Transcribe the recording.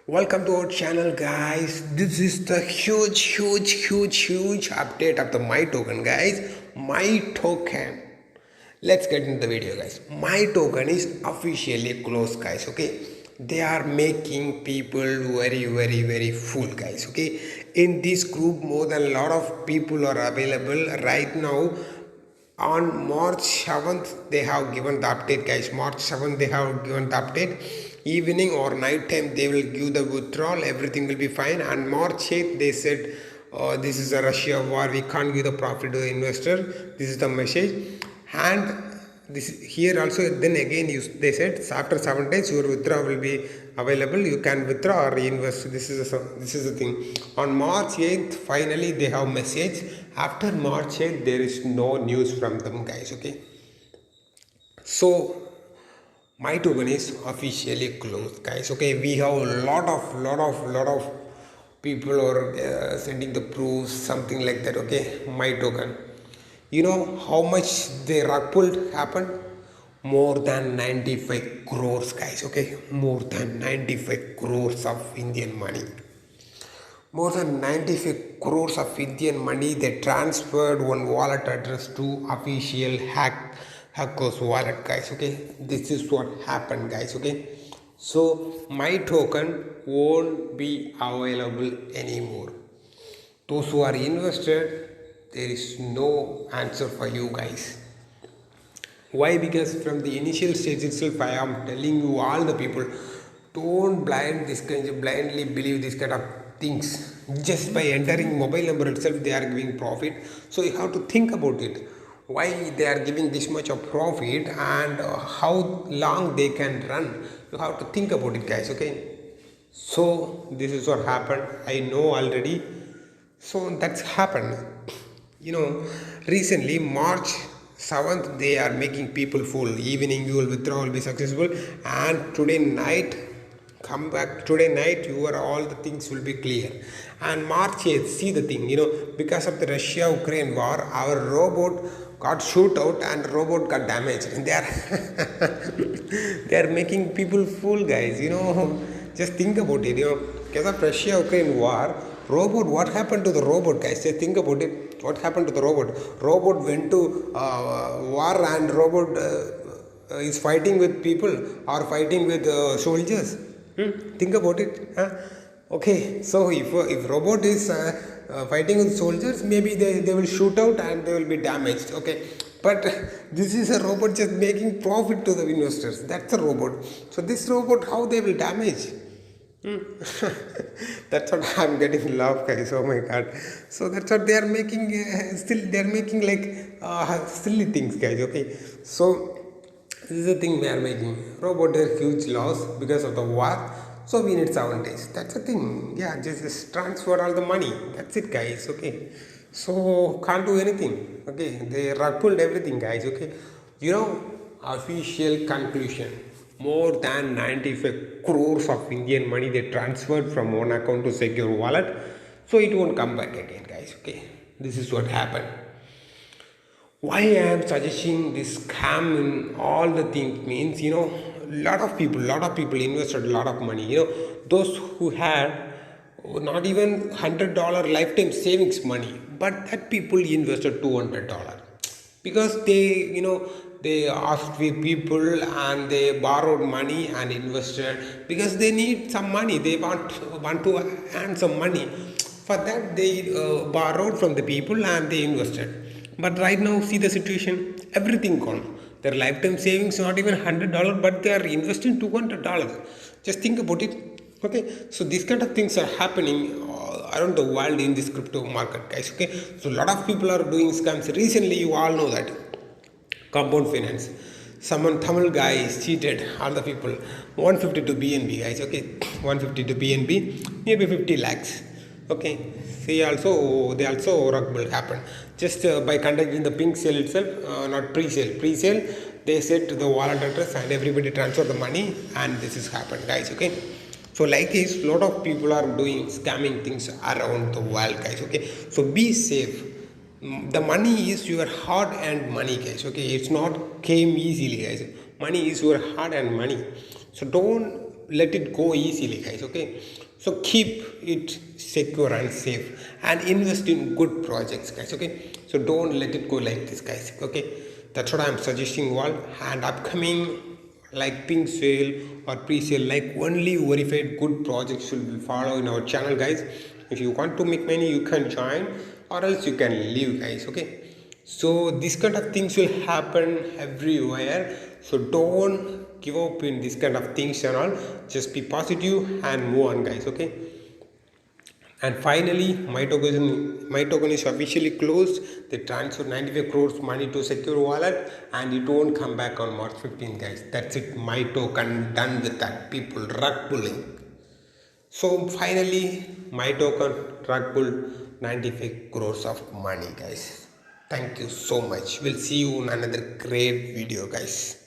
Welcome to our channel, guys. This is the huge update of the My Token, guys. My Token. Let's get into the video, guys. My Token is officially closed, guys. Okay, they are making people very full, guys. Okay, in this group, more than a lot of people are available right now. On March 7th they have given the update, guys. March 7th they have given the update. Evening or night time they will give the withdrawal, everything will be fine. And March 8th they said, this is a Russia war, we can't give the profit to the investor. This is the message. And this here also, then again they said after 7 days your withdrawal will be available, you can withdraw or reinvest. This is the thing. On March 8th finally they have message. After March 8th there is no news from them, guys. Okay, so My Token is officially closed, guys. Okay, we have a lot of people are sending the proofs, something like that. Okay, My Token, you know how much the rug pulled happened? More than 95 crores, guys. Okay, more than 95 crores of Indian money. More than 95 crores of Indian money they transferred one wallet address to official hackers wallet, guys. Okay, this is what happened, guys. Okay, so My Token won't be available anymore. Those who are invested, there is no answer for you, guys. Why? Because from the initial stage itself I am telling you, all the people, don't blindly believe this kind of things. Just by entering mobile number itself they are giving profit. So you have to think about it, why they are giving this much of profit, and how long they can run. You have to think about it, guys. Okay, so this is what happened, I know already. So that's happened. Recently March 7th they are making people full. Evening you will withdraw, will be successful, and today night, come back today night, your all the things will be clear. And March 8th, see the thing, because of the Russia Ukraine war, our robot got shoot out and robot got damaged, and they are they are making people fool, guys. Just think about it. Because of Russia Ukraine war, robot, what happened to the robot, guys? Just think about it. What happened to the robot went to war, and robot is fighting with people or fighting with soldiers. Think about it, huh? Okay, so if robot is fighting with soldiers, maybe they will shoot out and they will be damaged. Okay, but this is a robot just making profit to the investors. That's a robot. So this robot, how they will damage? That's what I'm getting love, guys. Oh my god. So that's what they are making. Still they are making like silly things, guys. Okay, so this is the thing we are making. Robot is huge loss because of the war. So we need 7 days. That's the thing. Yeah, just transfer all the money. That's it, guys. Okay, so can't do anything. Okay, they rug pulled everything, guys. Okay, official conclusion, more than 95 crores of Indian money they transferred from one account to secure wallet, so it won't come back again, guys. Okay, this is what happened. Why I am suggesting this scam in all the things means, lot of people invested a lot of money. Those who had not even $100 lifetime savings money, but that people invested $200 because they asked with people and they borrowed money and invested because they need some money. They want to earn some money. For that they borrowed from the people and they invested. But right now, see the situation, everything gone. Their lifetime savings not even $100, but they are investing $200. Just think about it. Okay, so these kind of things are happening around the world in this crypto market, guys. Okay, so a lot of people are doing scams. Recently, you all know that Compound Finance, someone Tamil guy is cheated all the people 150 to BNB, guys. Okay, 150 to BNB, maybe 50 lakhs. Okay, they also rug will happen just by conducting the pink sale itself, not pre-sale. They set the wallet address and everybody transfer the money, and this has happened, guys. Okay, so like this, lot of people are doing scamming things around the world, guys. Okay, so be safe. The money is your hard earned money, guys. Okay, it's not came easily, guys. Money is your hard earned money, so don't let it go easily, guys. Okay, so keep it secure and safe and invest in good projects, guys. Okay, so don't let it go like this, guys. Okay, that's what I'm suggesting you all. And upcoming like pink sale or pre-sale, like only verified good projects should be follow in our channel, guys. If you want to make money, you can join, or else you can leave, guys. Okay, so this kind of things will happen everywhere, so don't give up in this kind of things and all. Just be positive and move on, guys. Okay, and finally, my token is officially closed. They transferred 95 crores money to secure wallet, and it won't come back on March 15th, guys. That's it. My token done with that. People rug pulling. So finally, my token rug pulled 95 crores of money, guys. Thank you so much. We'll see you in another great video, guys.